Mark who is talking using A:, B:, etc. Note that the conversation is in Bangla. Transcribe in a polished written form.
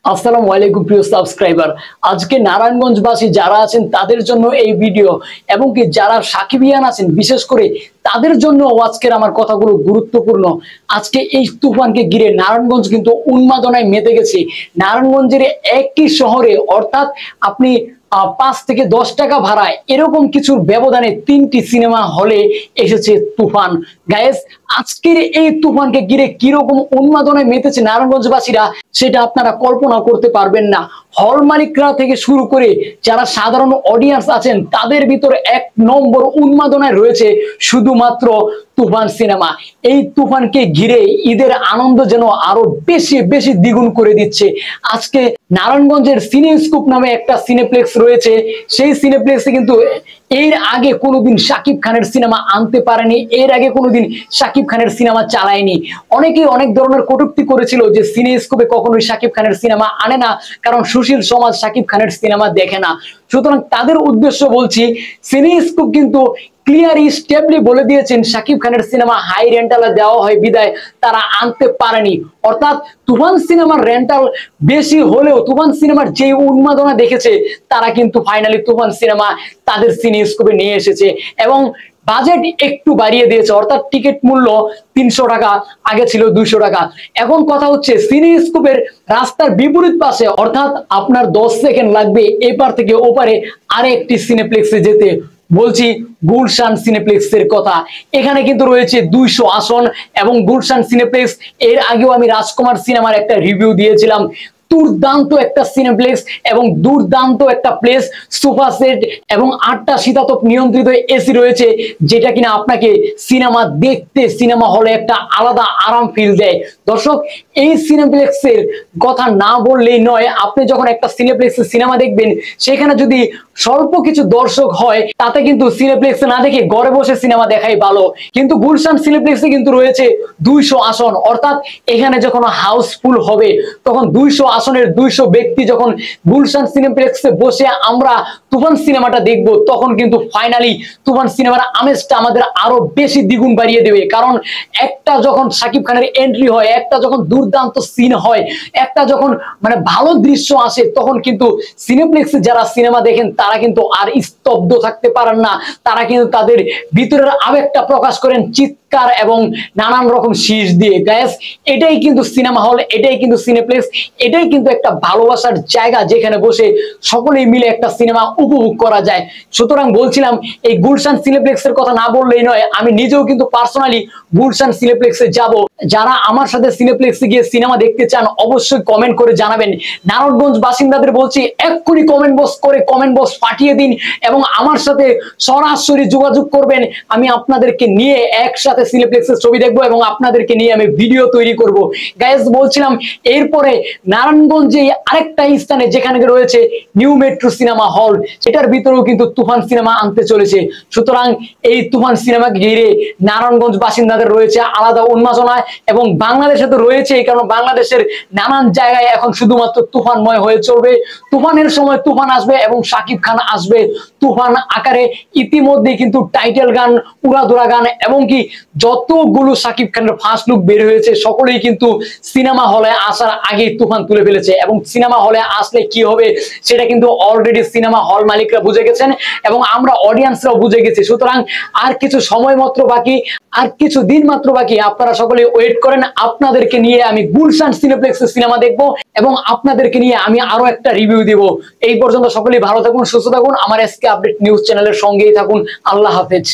A: আসসালামু আলাইকুম প্রিয় সাবস্ক্রাইবার। আজকে নারায়ণগঞ্জবাসী যারা আছেন তাদের জন্য এই ভিডিও, এবং কি যারা সাকিবিয়ান আছেন বিশেষ করে তাদের জন্য আজকের আমার কথাগুলো গুরুত্বপূর্ণ। আজকে এই তুফানকে ঘিরে নারায়ণগঞ্জ কিন্তু উন্মাদনায় মেতে গেছে। নারায়ণগঞ্জের একই শহরে, অর্থাৎ আপনি 5 থেকে 10 টাকা ভাড়ায় এরকম কিছুর ব্যবধানে 3টি সিনেমা হলে এসেছে তুফান। গাইস, আজকের এই তুফানকে ঘিরে কিরকম উন্মাদনায় মেতেছে নারায়ণগঞ্জবাসীরা সেটা আপনারা কল্পনা করতে পারবেন না। হল মালিকরা থেকে শুরু করে যারা সাধারণ অডিয়েন্স আছেন তাদের ভিতরে 1 নম্বর উন্মাদনায় রয়েছে শুধুমাত্র তুফান সিনেমা। এই তুফানকে ঘিরে ঈদের আনন্দ যেন আরো বেশি বেশি দ্বিগুণ করে দিচ্ছে। আজকে নারায়ণগঞ্জের সিনেস্কোপ নামে একটা সিনেপ্লেক্স রয়েছে। সেই সিনেপ্লেক্সে কিন্তু এর আগে কোনোদিন শাকিব খানের সিনেমা আনতে পারেনি, এর আগে কোনোদিন শাকিব খানের সিনেমা চালায়নি। অনেকেই অনেক ধরনের কটূক্তি করেছিল যে সিনেস্কোপে কখনোই শাকিব খানের সিনেমা আনে না, কারণ সুশীল সমাজ শাকিব খানের সিনেমা দেখে না। সুতরাং তাদের উদ্দেশ্য বলছি, সিনেস্কোপ কিন্তু ক্লিয়ারলি স্টেবলি বলে দিয়েছেন শাকিব খানের সিনেমা হাই রেন্টালে দেওয়া হয় বিদায় তারা আনতে পারেনি। অর্থাৎ তুফান সিনেমার রেন্টাল বেশি হলেও তুফান সিনেমার যে উন্মাদনা দেখেছে তারা কিন্তু ফাইনালি তুফান সিনেমা তাদের সিনেস্কোপে নিয়ে এসেছে এবং বাজেট একটু বাড়িয়ে দিয়েছে। অর্থাৎ টিকিট মূল্য 300 টাকা, আগে ছিল 200 টাকা। এখন কথা হচ্ছে সিনেস্কোপের রাস্তার বিপরীত পাশে, অর্থাৎ আপনার 10 সেকেন্ড লাগবে এপার থেকে ওপারে আরেকটি সিনেপ্লেক্সে যেতে। বলছি গুলশান সিনেপ্লেক্সের কথা। এখানে কিন্তু রয়েছে 200 আসন এবং গুলশান সিনেপ্লেক্স, এর আগেও আমি রাজকুমার সিনেমার একটা রিভিউ দিয়েছিলাম। দুর্দান্ত একটা সিনেপ্লেক্স এবং দুর্দান্ত একটা প্লেস, সোফা সেট এবং 8টা শীতাতপ নিয়ন্ত্রিত এসি রয়েছে, যেটা কিনা আপনাকে সিনেমা দেখতে সিনেমা হলে একটা আলাদা আরাম ফিল দেয়। দর্শক, এই সিনেপ্লেক্সের কথা না বললেই নয়। আপনি যখন একটা সিনেপ্লেক্সে সিনেমা দেখবেন, সেখানে যদি স্বল্প কিছু দর্শক হয় তাতে কিন্তু সিনেপ্লেক্সে না দেখে ঘরে বসে সিনেমা দেখাই ভালো। কিন্তু গুলশান সিনেপ্লেক্সে কিন্তু রয়েছে 200 আসন, অর্থাৎ এখানে যখন হাউসফুল হবে তখন 200 আসনের 200 ব্যক্তি যখন গুলশান সিনেপ্লেক্সে বসে আমরা তুফান সিনেমাটা দেখব, তখন কিন্তু ফাইনালি তুফান সিনেমার আমেজটা আমাদের আরো বেশি দ্বিগুণ বাড়িয়ে দেবে। কারণ একটা যখন শাকিব খানের এন্ট্রি হয়, একটা যখন দুর্দান্ত সিন হয়, একটা যখন মানে ভালো দৃশ্য আসে, তখন কিন্তু সিনেপ্লেক্সে যারা সিনেমা দেখেন তারা কিন্তু আর স্তব্ধ থাকতে পারেন না। তারা কিন্তু তাদের ভিতরের আবেগটা প্রকাশ করেন চিৎকার এবং নানান রকম শীষ দিয়ে। গাইস, এটাই কিন্তু সিনেমা হল, এটাই কিন্তু সিনেপ্লেক্স, এটাই কিন্তু একটা ভালোবাসার জায়গা যেখানে বসে সকলেই মিলে একটা সিনেমা উপভোগ করা যায়। সুতরাং বলছিলাম, এই গুলশান সিনেপ্লেক্সের কথা না বললেই নয়। আমি নিজেও কিন্তু পার্সোনালি গুলশান সিনেপ্লেক্সে যাব। যারা আমার সাথে সিনেপ্লেক্সে গিয়ে সিনেমা দেখতে চান অবশ্যই কমেন্ট করে জানাবেন। নারায়ণগঞ্জ বাসিন্দাদের বলছি, এক্ষুনি কমেন্ট বক্স পাঠিয়ে দিন এবং আমার সাথে সরাসরি যোগাযোগ করবেন। আমি আপনাদেরকে নিয়ে একসাথে সিনেপ্লেক্সের ছবি দেখবো এবং আপনাদেরকে নিয়ে আমি ভিডিও তৈরি করব। গাইস, বলছিলাম এরপরে নারায়ণগঞ্জে আরেকটা স্থানে যেখানে রয়েছে নিউ মেট্রো সিনেমা হল, সেটার ভিতরেও কিন্তু তুফান সিনেমা আনতে চলেছে। সুতরাং এই তুফান সিনেমাকে ঘিরে নারায়ণগঞ্জ বাসিন্দাদের রয়েছে আলাদা উন্মাদনা এবং বাংলাদেশে তো রয়েছেই, কারণ বাংলাদেশের নানান জায়গায় এখন শুধুমাত্র তুফানময় হয়ে চলবে। তুফানের সময় তুফান আসবে এবং শাকিব খান আসবে তুফান আকারে। ইতিমধ্যে কিন্তু টাইটেল গান, উড়াধুরা গান এবং কি যতগুলো শাকিব খানের ফার্স্ট লুক বের হয়েছে সকলেই কিন্তু সিনেমা হলে আসার আগেই তুফান তুলে ফেলেছে। এবং সিনেমা হলে আসলে কি হবে সেটা কিন্তু অলরেডি সিনেমা হল মালিকরা বুঝে গেছেন এবং আমরা অডিয়েন্সরাও বুঝে গেছি। সুতরাং আর কিছু সময় মাত্র বাকি, আর কিছু দিন মাত্র বাকি। আপনারা সকলে ওয়েট করেন, আপনাদেরকে নিয়ে আমি গুলশান সিনেপ্লেক্সে সিনেমা দেখবো এবং আপনাদেরকে নিয়ে আমি আরো একটা রিভিউ দিব। এই পর্যন্ত সকলেই ভালো থাকুন, সুস্থ থাকুন, আমার এসকে আপডেট নিউজ চ্যানেলের সঙ্গেই থাকুন। আল্লাহ হাফেজ।